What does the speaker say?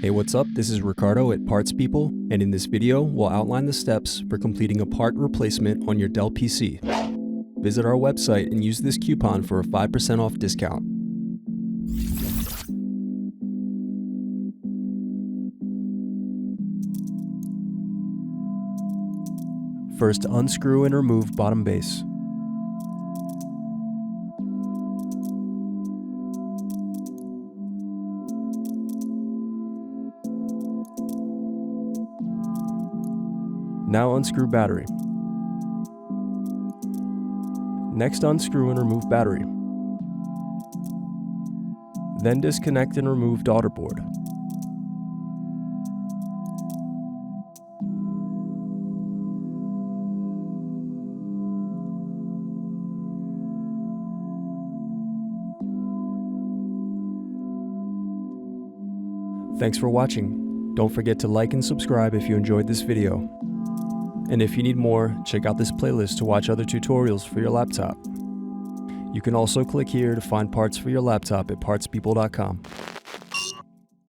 Hey, what's up? This is Ricardo at Parts People, and in this video, we'll outline the steps for completing a part replacement on your Dell PC. Visit our website and use this coupon for a 5% off discount. First, unscrew and remove bottom base. Now unscrew battery. Next, unscrew and remove battery. Then disconnect and remove daughter board. Thanks for watching. Don't forget to like and subscribe if you enjoyed this video. And if you need more, check out this playlist to watch other tutorials for your laptop. You can also click here to find parts for your laptop at partspeople.com.